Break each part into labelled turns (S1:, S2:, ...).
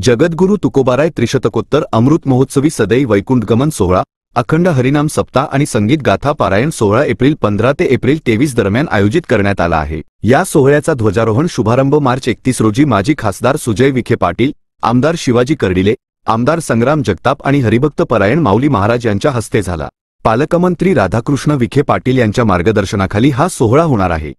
S1: जगद्गुरु तुकोबाराय त्रिशतकोत्तर अमृत महोत्सवी सदैव वैकुंठगमन सोहळा, अखंड हरिनाम सप्ताह आणि संगीत गाथा पारायण सोहळा एप्रिल 15 ते एप्रिल 23 दरम्यान आयोजित करण्यात आला आहे। या सोहळ्याचा ध्वजारोहण शुभारंभ मार्च 31 रोजी माजी खासदार सुजय विखे पाटील, आमदार शिवाजी कर्डिले, आमदार संग्राम जगताप आणि हरिभक्त परायण माऊली महाराज यांच्या हस्ते झाला। पालकमंत्री राधाकृष्ण विखे पाटील यांच्या मार्गदर्शनाखाली हा सोहळा होणार आहे।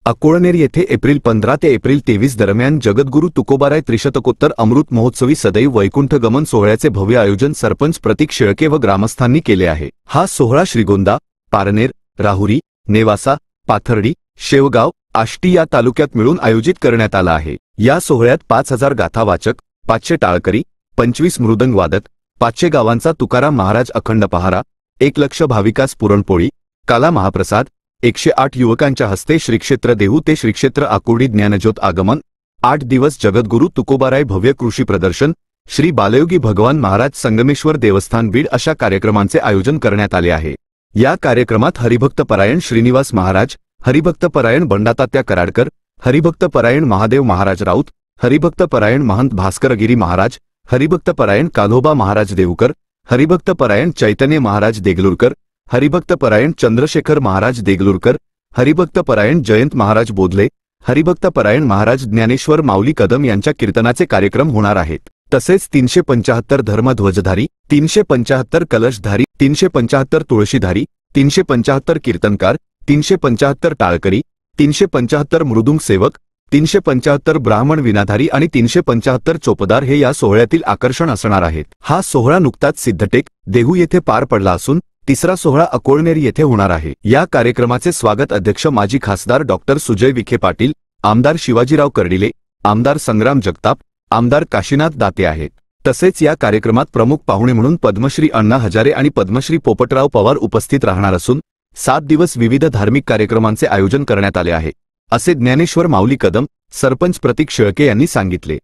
S1: अकोळनेर येथे एप्रिल 15 ते एप्रिल 23 दरम्यान जगद्गुरु तुकोबाराय त्रिशतकोत्तर अमृत महोत्सवी सदैव वैकुंठगमन सोहळ्याचे भव्य आयोजन सरपंच प्रतीक शेळके व ग्रामस्थांनी केले आहे। हा सोहळा श्रीगोंदा, पारनेर, राहुरी, नेवासा, पाथर्डी, शेवगाव, आष्टी या तालुक्यात मिळून आयोजित करण्यात आला आहे। या सोहळ्यात 5000 गाथावाचक, 500 टाळकरी, 25 मृदंग वादक, 500 गावांचा तुकाराम महाराज अखंड पहारा, 1 लक्ष भाविकास पुरणपोळी, काला महाप्रसाद, 108 युवकांच्या हस्ते श्रीक्षेत्र देहू ते श्रीक्षेत्र आकुर्डी ज्ञानज्योत आगमन, 8 दिवस जगद्गुरु तुकोबाराय भव्य कृषी प्रदर्शन, श्री बालयोगी भगवान महाराज संगमेश्वर देवस्थान बीड अशा कार्यक्रमांचे आयोजन करण्यात आले आहे। या कार्यक्रमात हरिभक्त परायण श्रीनिवास महाराज, हरिभक्त परायण बंडातात्या कराडकर, हरिभक्त परायण महादेव महाराज राऊत, हरिभक्त परायण महंत भास्करगिरी महाराज, हरिभक्त परायण कान्होबा महाराज देवकर, हरिभक्त परायण चैतन्य महाराज देगलूरकर, हरिभक्त परायण चंद्रशेखर महाराज देगलूरकर, हरिभक्त परायण जयंत महाराज बोधले, हरिभक्त परायण महाराज ज्ञानेश्वर माऊली कदम यांच्या कीर्तनाचे कार्यक्रम होणार आहेत। तसेच 375 धर्मध्वजधारी, 375 कलशधारी, 375 तुळशीधारी, 375 कीर्तनकार, 375 टाळकरी, 375 मृदुंग सेवक, 375 ब्राह्मण विनाधारी आणि 375 चोपदार हे या सोहळ्यातील आकर्षण असणार आहेत। हा सोहळा नुकताच सिद्धटेक, देहू येथे पार पडला असून तिसरा सोहळा अकोळनेर येथे होणार आहे। या कार्यक्रमाचे स्वागत अध्यक्ष माजी खासदार डॉक्टर सुजय विखे पाटील, आमदार शिवाजीराव कर्डिले, आमदार संग्राम जगताप, आमदार काशीनाथ दाते आहेत। तसेच या कार्यक्रमात प्रमुख पाहुणे म्हणून पद्मश्री अण्णा हजारे आणि पद्मश्री पोपटराव पवार उपस्थित राहणार असून 7 दिवस विविध धार्मिक कार्यक्रमांचे आयोजन करण्यात आले आहे, असे ज्ञानेश्वर माऊली कदम, सरपंच प्रतीक शेळके यांनी सांगितले।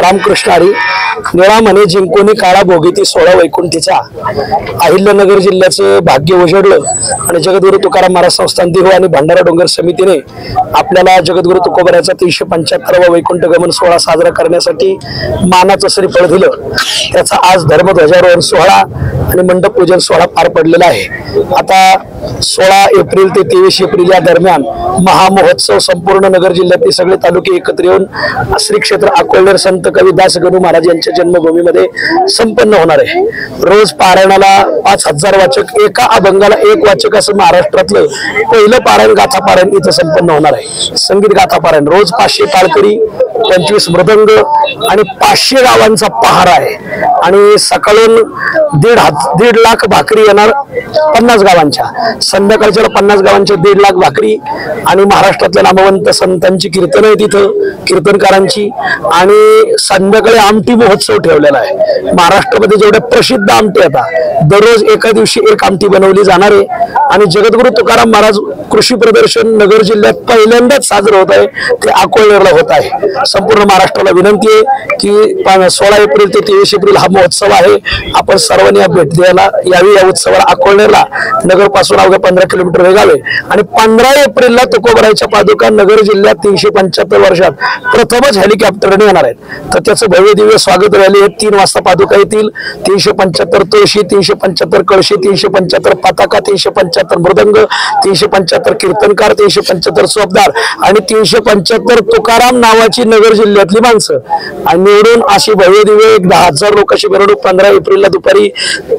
S2: रामकृष्ण हरी। निळा म्हणे जिंकोनी काळा भोगीती 16 वैकुंठीचा अहिल्यानगर जिल्ह्याचं भाग्य उजळलं आणि जगद्गुरु तुकाराम महाराज संस्थान देहू आणि भंडारा डोंगर समितीने आपल्याला जगद्गुरु तुकोबारायचा 375वा वैकुंठगमन सोहळा साजरा करण्यासाठी मानाचं श्रीफळ दिलं। त्याचा आज धर्मध्वजारोहण सोहळा आणि मंडप पूजन सोहळा पार पडलेला आहे। आता 16 एप्रिल ते 23 एप्रिल या दरम्यान महामहोत्सव संपूर्ण नगर जिल्ह्यातील सगळे तालुके एकत्र येऊन श्री क्षेत्र अकोळनेर संत कवी दास गणू महाराज यांच्या जन्मभूमीमध्ये संपन्न होणार आहे। रोज पारायणाला 5000 वाचक, एका अभंगाला 1 वाचक असं महाराष्ट्रातलं पहिलं पारायण गाथा पारायण इथं संपन्न होणार आहे। संगीत गाथा पारायण रोज 500 टाळकरी, 25 मृदंग आणि 500 गावांचा पहारा आहे आणि सकाळून 1.5 लाख भाकरी येणार 50 गावांच्या, संध्याकाळच्या 50 गावांच्या 1.5 लाख भाकरी आणि महाराष्ट्रातल्या नामवंत संतांची कीर्तन आहे तिथं, कीर्तनकारांची, आणि संध्याकाळी आमटी महोत्सव ठेवलेला आहे। महाराष्ट्रामध्ये जेवढ्या प्रसिद्ध आमटी येतात दररोज एका दिवशी एक आमटी बनवली जाणार आहे आणि जगद्गुरु तुकाराम महाराज कृषी प्रदर्शन नगर जिल्ह्यात पहिल्यांदाच साजरं होत आहे, ते अकोळनेरला होत आहे। संपूर्ण महाराष्ट्राला विनंती आहे की 16 एप्रिल ते 23 एप्रिल हा महोत्सव आहे, आपण सर्वांनी भेट द्यायला यावी। या उत्सवाला अकोळनेरला नगरपासून अवघ्या 15 किलोमीटर वेगावे आणि 15 एप्रिलला तुकोबारायच्या पादुका नगर जिल्ह्यात 375 वर्षात प्रथमच हेलिकॉप्टरने येणार आहेत। तर त्याचं भव्य दिव्य स्वागत रॅली 3 वाजता पादुका येतील। 375 तुळशी, 375 कळशी, 375 पताका, 375 मृदंग, 375 कीर्तनकार, 375 चोपदार आणि 375 तुकाराम नावाची नगर जिल्ह्यातली माणसं आणि निवडून अशी भव्य दिव्य 10,000 लोकांची मिरवणूक 15 एप्रिलला दुपारी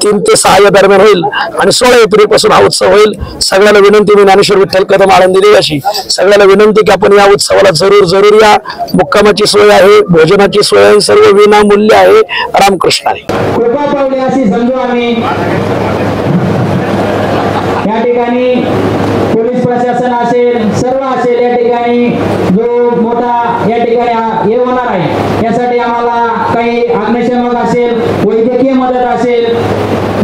S2: 3 ते 6 या दरम्यान होईल आणि 16 एप्रिल पासून हा उत्सव होईल। सगळ्याला विनंती, मी ज्ञानेश्वर विठ्ठल कदम आळंदी देवाशी सगळ्याला विनंती की आपण या उत्सवाला जरूर या। मुक्कामाची सोय आहे, भोजनाची सोय आहे, सर्व विनामूल्य आहे। रामकृष्ण हरी।
S3: कृपा पावले अशी समजू आम्ही या ठिकाणी पोलीस प्रशासन असेल, सर्व असेल, या ठिकाणी जो मोठा या ठिकाणी हे होणार आहे यासाठी आम्हाला काही अग्निशमक असेल, वैद्यकीय मदत असेल,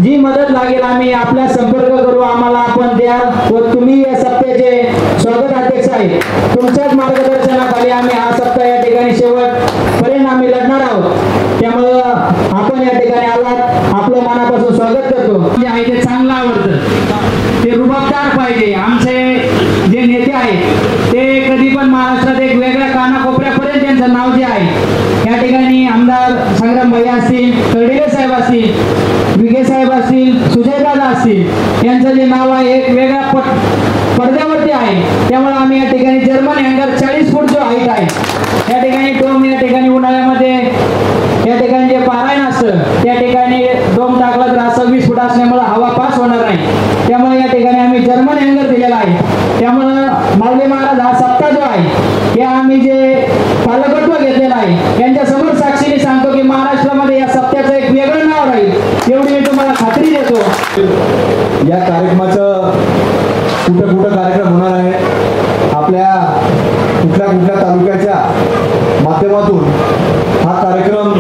S3: जी मदत लागेल आम्ही आपला संपर्क करू, आम्हाला आपण द्या व तुम्ही या सप्ताहाचे स्वागत अध्यक्ष आहे, तुमच्याच मार्गदर्शनाखाली आम्ही हा सप्ताह या ठिकाणी शेवटपर्यंत आम्ही लढणार आहोत। त्यामुळे आपण या ठिकाणी आलात, आपलं मनापासून स्वागत करतो। जे आहे ते चांगलं आवडतं, ते रुबाबदार पाहिजे। आमचे जे नेते आहेत ते कधी पण महाराष्ट्रात एक वेगळ्या कानाकोपऱ्यापर्यंत त्यांचं नाव जे आहे या ठिकाणी विगे साहेब असतील, सुजयदादा असतील, यांचं जे नाव आहे एक वेगळ्या पडद्यावरती आहे. त्यामुळे आम्ही या ठिकाणी जर्मन हँगर 40 फूट जो हाईट आहे या ठिकाणी डोम, या ठिकाणी उन्हाळ्यामध्ये या ठिकाणी जे पारायण असतं त्या ठिकाणी डोम टाकला तर असं 20 फूट असल्यामुळे हवा पास होणार नाही. त्यामुळे या ठिकाणी आम्ही जर्मन हँगर दिलेला आहे. त्यामुळं माऊली महाराज हा सप्ताह जो आहे हे आम्ही जे पालकत्व घेतलेलं आहे यांच्या समोर साक्षीने सांगतो की महाराष्ट्रामध्ये या सप्त्याचं एक वेगळं नाव राहील एवढी मी तुम्हाला खात्री देतो.
S4: या कार्यक्रमाचं कुठं कुठं कार्यक्रम होणार आहे, आपल्या कुठल्या कुठल्या तालुक्याच्या माध्यमातून हा कार्यक्रम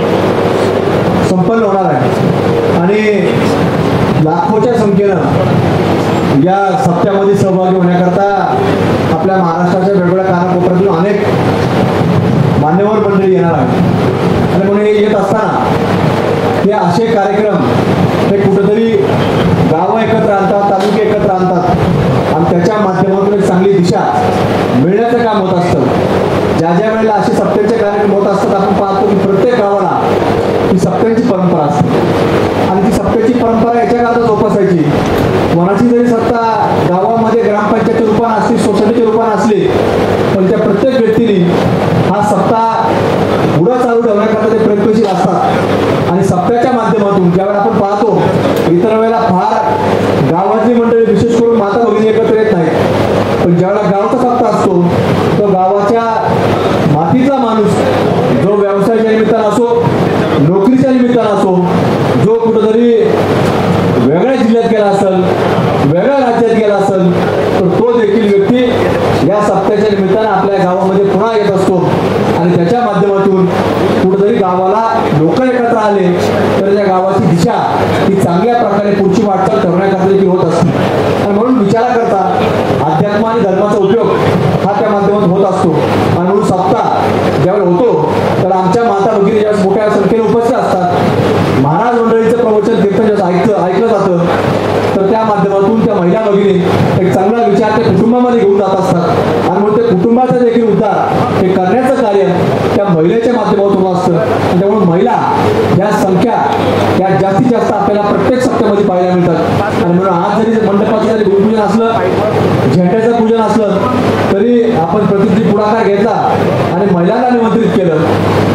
S4: संपन्न होणार आहे आणि लाखोच्या संख्येनं या सप्त्यामध्ये सहभागी होण्याकरता आपल्या महाराष्ट्राच्या वेगवेगळ्या कानाकोपऱ्यातून अनेक मान्यवर मंडळी येणार आहेत. आणि म्हणून येत असताना हे असे कार्यक्रम हे कुठंतरी गावं एकत्र आणतात, तालुके एकत्र आणतात आणि त्याच्या माध्यमातून एक चांगली दिशा मिळण्याचं काम होत असतं. ज्या ज्या वेळेला असे सप्त्यांचे कार्यक्रम होत असतात आपण पाहतो की प्रत्येक गावाला ही सप्त्यांची परंपरा असते आणि ती सप्त्याची परंपरा याच्या करता जोपासायची. कोणाची जरी सत्ता गावामध्ये ग्रामपंचायतच्या रूपाने असली, सोसायटीच्या रूपाने असली, पण त्या प्रत्येक व्यक्तीने हा सप्ताह पुढं चालू ठेवण्याकरता ते प्रयत्नशील असतात. आणि सप्त्याच्या माध्यमातून ज्यावेळेला आपण पाहतो इतर वेळेला फार गावातली मंडळी विशेष करून माता भगिनी एकत्र येत नाहीत, पण ज्यावेळेला गावचा सप्ताह असतो तो गावाच्या मातीचा माणूस जो व्यवसायाच्या निमित्तानं असो, नोकरीच्या निमित्तानं असो, जो कुठंतरी वेगळ्या जिल्ह्यात गेला असेल, वेगळ्या राज्यात गेला असेल, तर तो देखील व्यक्ती या सप्त्याच्या निमित्तानं आपल्या गावामध्ये पुन्हा येत असतो आणि त्याच्या माध्यमातून कुठंतरी गावाला लोक एकत्र आले तर त्या गावाची दिशा ही चांगल्या प्रकारे पुढची वाटचाल करण्याकरता देखील होत असते. आणि म्हणून विचाराकरता अध्यात्म आणि धर्माचा उपयोग हा त्या माध्यमातून होत असतो. आणि म्हणून सप्ताह ज्यावेळेस होतो तर आमच्या माता भगिनी ज्यावेळेस मोठ्या संख्येने उपस्थित असतात, महाराज मंडळीचं प्रवचन कीर्तन ज्यावेळेस ऐकलं जातं तर त्या माध्यमातून त्या महिला भगिनी एक चांगला विचार त्या कुटुंबामध्ये घेऊन जात असतात आणि म्हणून त्या कुटुंबाचा देखील उद्धार हे करण्याचं कार्य त्या महिलेच्या माध्यमातून असतं. आणि त्यामुळे महिला या संख्या या जास्तीत जास्त आपल्याला प्रत्येक सप्त्यामध्ये पाहायला मिळतात. आणि म्हणून आज जरी मंडपाचं जरी गुरुपूजन असलं, झेंड्याचं पूजन असलं तरी आपण प्रतिनिधी पुढाकार घेतला आणि महिलांना निमंत्रित केलं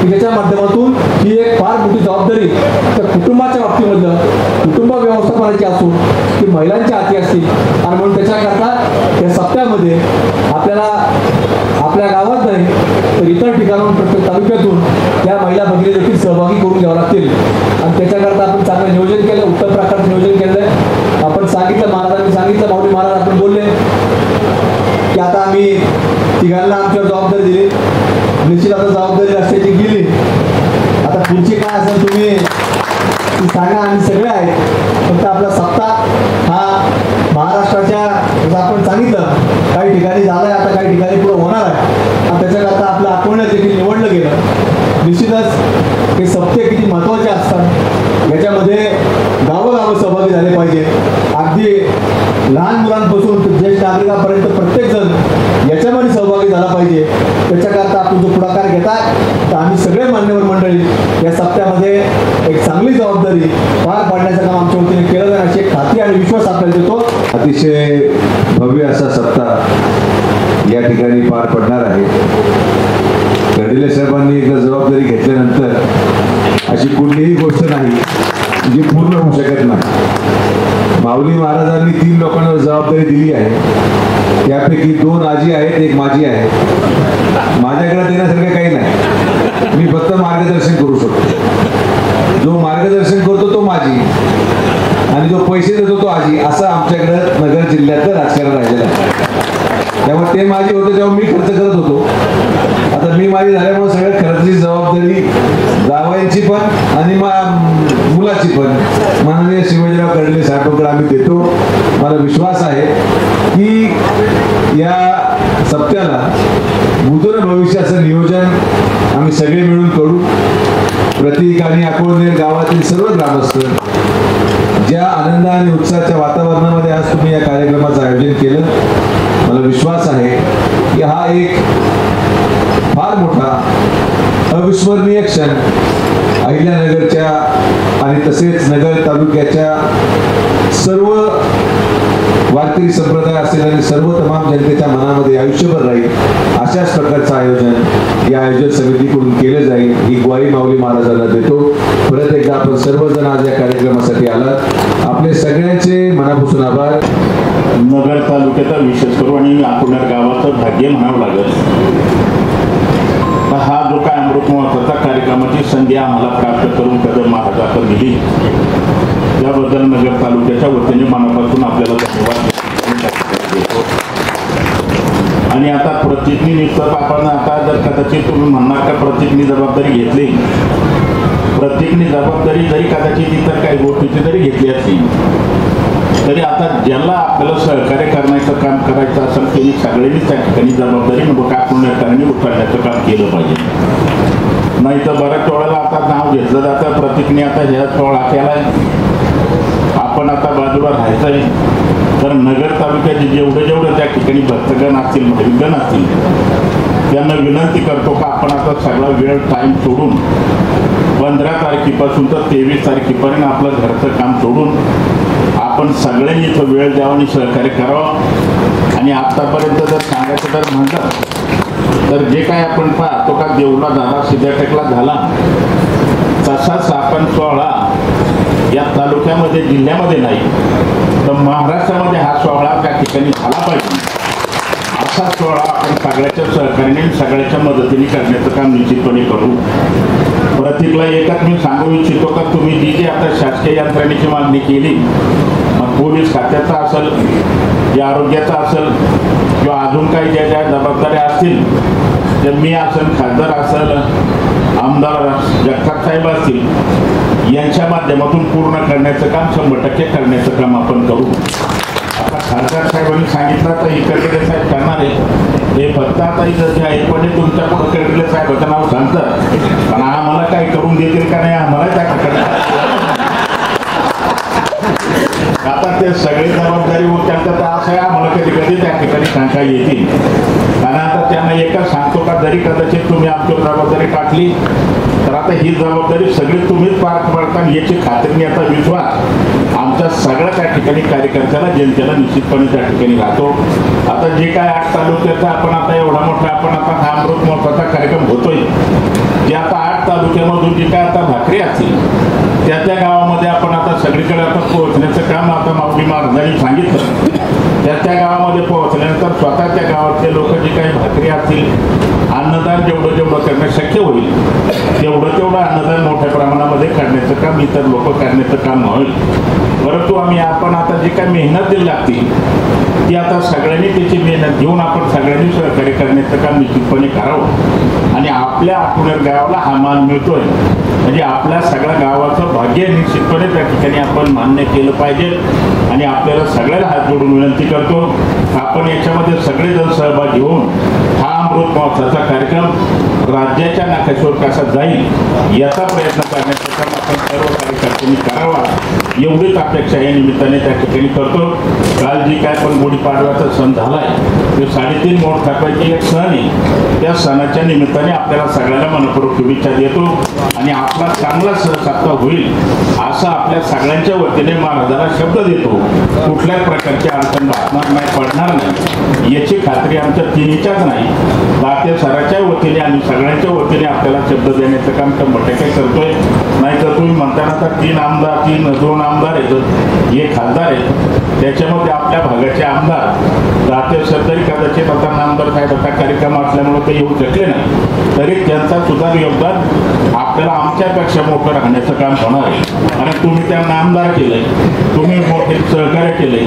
S4: की त्याच्या माध्यमातून ही एक फार मोठी जबाबदारी त्या कुटुंबाच्या बाबतीमधलं कुटुंब व्यवस्थापनाची असो की महिलांच्या हाती असतील. आणि म्हणून त्याच्याकरता या सप्त्यामध्ये आपल्याला आपल्या गावात नाही तर इतर ठिकाणाहून प्रत्येक तालुक्यातून या महिला भगिनी देखील सहभागी करून घ्यावं लागतील. आणि त्याच्याकरता आपण चांगलं नियोजन केलं, उत्तम प्रकारचं नियोजन केलं आहे. आपण सांगितलं, महाराजांनी सांगितलं, माऊली महाराज आपण बोलले की आता आम्ही तिघांना आमच्यावर जबाबदारी दिली, निश्चित आता जबाबदारी रस्त्याची गेली, आता पुढची काय असेल तुम्ही सांगा. आम्ही सगळे आहेत, फक्त आपला सप्ताह हा महाराष्ट्राच्या जसं आपण सांगितलं काही ठिकाणी झालाय, आता काही ठिकाणी पुढे होणार आहे आणि त्याच्याकरता आपलं आठवण्यात देखील निवडलं गेलं. निश्चितच हे सप्ते किती महत्त्वाचे असतात याच्यामध्ये गावोगावं सहभागी झाले पाहिजे. अगदी लहान मुलांपासून ते ज्येष्ठ नागरिकांपर्यंत प्रत्येक जण याच्यामध्ये सहभागी झाला पाहिजे. त्याच्याकरता आपण जो पुढाकार घेताय तर आम्ही सगळे मान्यवर मंडळी या सप्त्यामध्ये एक चांगली जबाबदारी पार पाडण्याचं काम आमच्या वतीने केलं जाईल अशी एक खात्री आणि विश्वास आपल्याला देतो.
S5: अतिशय भव्य असा सप्ताह या ठिकाणी पार पडणार आहे. कर्डिले साहेबांनी एकदा जबाबदारी घेतल्यानंतर अशी कुठलीही गोष्ट नाही जी पूर्ण होऊ शकत नाही. माऊली महाराजांनी 3 लोकांवर जबाबदारी दिली आहे, त्यापैकी 2 आजी आहेत, 1 माझी आहे. माझ्याकडे देण्यासारखं काही नाही, मी फक्त मार्गदर्शन करू शकतो. जो मार्गदर्शन करतो तो माझी आणि जो पैसे देतो तो आजी, असं आमच्याकडं नगर जिल्ह्यातलं राजकारण राहिलेलं आहे. त्यामुळे ते माझी होते तेव्हा मी खर्च करत होतो, आता मी माझी झाल्यामुळे सगळ्या खर्चाची जबाबदारी जावयांची पण आणि मुलाची पण माननीय शिवाजीराव कर्डिले साहेबांकडे आम्ही देतो. मला विश्वास आहे की या सप्त्याला बुधुर भविष्याचं नियोजन आम्ही सगळे मिळून करू. प्रतीक आणि अकोळनेर गावातील सर्व ग्रामस्थ ज्या आनंद आणि उत्साहाच्या वातावरणामध्ये आज तुम्ही या कार्यक्रमाचं आयोजन केलं, मला विश्वास आहे की हा एक फार मोठा अविस्मरणीय क्षण अहिल्यानगरच्या आणि तसेच नगर तालुक्याच्या सर्व वारकरी संप्रदाय असेल आणि सर्व तमाम जनतेच्या मनामध्ये आयुष्यभर राहील अशाच प्रकारचं आयोजन या आयोजन समितीकडून केलं जाईल ही ग्वाही माऊली महाराजांना देतो. परत एकदा आपण सर्वजण आज या कार्यक्रमासाठी आलात, आपले सगळ्यांचे मनापासून आभार.
S6: नगर तालुक्याचा विशेष करून आणि अकोल्यार गावाचं भाग्य म्हणावं लागेल. हा जो काय अमृत महोत्सवाचा कार्यक्रमाची संधी आम्हाला प्राप्त करून कदम महाराजांना दिली त्याबद्दल नगर तालुक्याच्या वतीने मनापासून आपल्याला धन्यवाद देतो. आणि आता प्रतिज्ञी आपण आता जर कदाचित तुम्ही म्हणणार का प्रतिज्ञी जबाबदारी घेतली, प्रतिज्ञी जबाबदारी जरी कदाचित इतर काही गोष्टीची जरी घेतली असली तरी आता ज्याला आपल्याला सहकार्य करण्याचं काम करायचं असेल त्यांनी सगळ्यांनी त्या ठिकाणी जबाबदारी पुणेकरांनी उचलण्याचं काम केलं पाहिजे. नाही तर बऱ्याच वेळेला आता नाव घेतलं जातं प्रतिज्ञा आता ह्या सोहळा केलाय आपण आता बाजूला राहायचंय. तर नगर तालुक्याचे जेवढे त्या ठिकाणी भक्तगण असतील भाविकगण असतील त्यांना विनंती करतो का आपण आता सगळा वेळ टाईम सोडून 15 तारखेपासून तर 23 तारखेपर्यंत आपलं घरचं काम सोडून आपण सगळ्यांनी इथं वेळ द्यावा आणि सहकार्य करावं. आणि आतापर्यंत जर सांगायचं तर म्हणलं तर जे काय आपण पाहतो का देवला झाला सिद्धाटेकला झाला तसाच आपण सोहळा या तालुक्यामध्ये जिल्ह्यामध्ये नाही तर महाराष्ट्रामध्ये हा सोहळा त्या ठिकाणी झाला पाहिजे असा सोहळा आपण सगळ्याच्या सहकार्याने सगळ्याच्या मदतीने करण्याचं काम निश्चितपणे करू. प्रत्येकला एकच मी सांगू इच्छितो का तुम्ही जी जी आता शासकीय यंत्रणेची मागणी केली मग पोलीस खात्याचा असेल या आरोग्याचा असेल किंवा अजून काही ज्या ज्या जबाबदाऱ्या असतील त्या मी असेल खासदार असेल आमदार जगताप साहेब असतील यांच्या माध्यमातून पूर्ण करण्याचं काम 100% करण्याचं काम आपण करू. आता खासदार साहेबांनी सांगितलं तर इकडे साहेब करणार आहे हे फक्त आता इथं जे आहे पण तुमच्या पुढे कडले साहेबाचं नाव सांगतात पण आम्हाला काही करून देतील का नाही आम्हाला त्याकडे आता ते सगळी जबाबदारी त्यांचं तर असं आहे आम्हाला कधी कधी त्या ठिकाणी सांगता येतील. कारण आता त्यांना एकच सांगतो का जरी कदाचित तुम्ही आमची जबाबदारी टाकली तर आता ही जबाबदारी सगळी तुम्हीच पार पडता याची खात्री आता विश्वास आमच्या सगळ्या त्या ठिकाणी कार्यकर्त्याला जनतेला निश्चितपणे त्या ठिकाणी राहतो. आता जे काय 8 तालुक्याचा आपण आता एवढा मोठा आपण आता हा अमृत महोत्सवाचा कार्यक्रम होतोय जे आता 8 तालुक्यामधून जे काय आता भाकरी असतील त्या गावामध्ये आपण आता सगळीकडे आता पोहोचण्याचं काम आता माऊली महाराजांनी सांगितलं. त्या गावामध्ये पोहोचल्यानंतर स्वतः त्या गावातले लोक जे काही भाकरी असतील अन्नदान जेवढं करणं शक्य होईल तेवढं अन्नदान मोठ्या प्रमाणामध्ये करण्याचं काम इतर लोक करण्याचं काम होईल. परंतु आपण आता जी काही मेहनत दिली लागते ती आता सगळ्यांनी त्याची मेहनत घेऊन आपण सगळ्यांनी सहकार्य करण्याचं काम निश्चितपणे करावं. आणि आपल्या अकोल्यार गावाला हा मान मिळतोय म्हणजे आपल्या सगळ्या गावाचं भाग्य निश्चितपणे त्या ठिकाणी आपण मान्य केलं पाहिजे. आणि आपल्याला सगळ्याला हात जोडून विनंती करतो आपण याच्यामध्ये सगळेजण सहभागी होऊन हा अमृत महोत्सवाचा कार्यक्रम राज्याच्या नकाशावर कसा जाईल याचा प्रयत्न करण्याचं काम आपण सर्व कार्यकर्त्यांनी करावा एवढीच अपेक्षा या निमित्ताने त्या ठिकाणी करतो. काल जी काय पण गुढीपाडव्याचा सण झालाय ते 3.5 मोठ्यापैकी एक सण आहे. त्या सणाच्या निमित्ताने आपल्याला सगळ्यांना मनपूर्वक शुभेच्छा देतो आणि आपला चांगला सप्ताह होईल असं आपल्या सगळ्यांच्या वतीने महाराजाला शब्द देतो. कुठल्याच प्रकारची अडचण भासणार नाही पडणार नाही याची खात्री आमच्या तिन्हीच्याच नाही दाते सराच्या वतीने आणि सगळ्यांच्या वतीने आपल्याला शब्द देण्याचं काम 100% करतोय. नाहीतर तुम्ही म्हणताना तर 2 आमदार आहेत एक खासदार आहेत त्याच्यामध्ये आपल्या भागाचे आमदार दाते सर तरी कदाचित आता नामदार साहेबाचा कार्यक्रम असल्यामुळे ते येऊ शकले नाही तरी त्यांचा सुद्धा योगदान आपल्याला आमच्यापेक्षा मोठं राहण्याचं काम होणार आहे. आणि तुम्ही त्यांना आमदार केलंय तुम्ही मोठे सहकार्य केले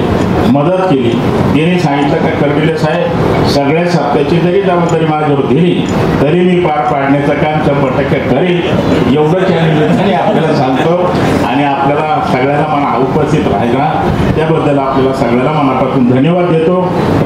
S6: मदत केली त्यांनी सांगितलं का कर्डिले साहेब सगळ्या सत्तेची जरी जबाबदारी माझ्यावर दिली तरी मी पार पाडण्याचं काम 100% करेल एवढंच या निमित्ताने आपल्याला सांगतो. आणि आपल्याला सगळ्यांना मना उपस्थित राहायला त्याबद्दल आपल्याला सगळ्यांना मनापासून धन्यवाद देतो.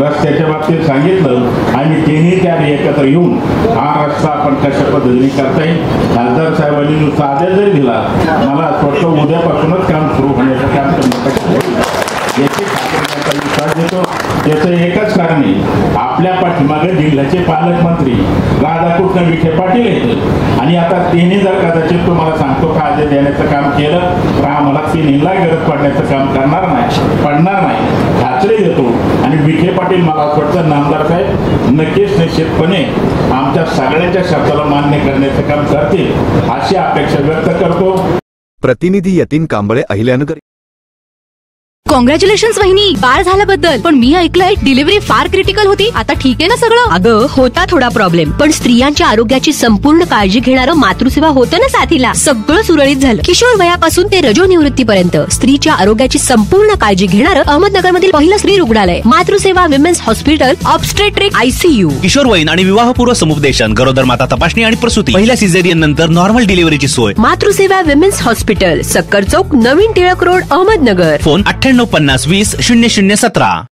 S6: रस्त्याच्या बाबतीत सांगितलं आणि तिन्ही त्या एकत्र येऊन हा रस्ता आपण कशा पद्धतीने करता येईल खासदार साहेबांनी नुसता आदेश जरी दिला मला असं वाटतं उद्यापासूनच काम सुरू होण्याचं काम 100% याची खात्री विश्वास देतो. याचं एकच कारणे आपल्या पाठीमागे जिल्ह्याचे पालकमंत्री राधाकृष्ण विखे पाटील आहेत आणि आता तिने जर कदाचित तुम्हाला सांगतो का आज देण्याचं काम केलं तर आम्हाला तिन्हीला गरज पडण्याचं काम पडणार नाही खात्री देतो. आणि विखे पाटील मला असं वाटतं नामदार साहेब नक्कीच निश्चितपणे आमच्या सगळ्यांच्या शब्दाला मान्य करण्याचं काम करतील अशी अपेक्षा व्यक्त करतो.
S1: प्रतिनिधी यतीन कांबळे, अहिल्यानगर.
S7: कॉंग्रॅच्युलेशन वहिनी, बाळ झाल्याबद्दल. पण मी ऐकलंय डिलिव्हरी फार क्रिटिकल होती. आता ठीक आहे ना सगळं? अगं होता थोडा प्रॉब्लेम, पण स्त्रियांच्या आरोग्याची संपूर्ण काळजी घेणारं मातृसेवा होतं ना साथीला. सगळं सुरळीत झालं. किशोर वयापासून ते रजोनिवृत्तीपर्यंत स्त्रीच्या आरोग्याची संपूर्ण काळजी घेणारं अहमदनगर मधील पहिलं स्त्री रुग्णालय Matruseva women's hospital, obstetric ICU.
S8: किशोरवयीन आणि विवाहपूर्व समुपदेशन, गरोदर माता तपासणी आणि प्रसूती, पहिल्या सिझेरियन नंतर नॉर्मल डिलिव्हरीची सोय.
S7: मातृसेवा विमेन्स हॉस्पिटल, सक्कर चौक, नवीन टिळक रोड, अहमदनगर.
S8: फोन 9850 20 0017.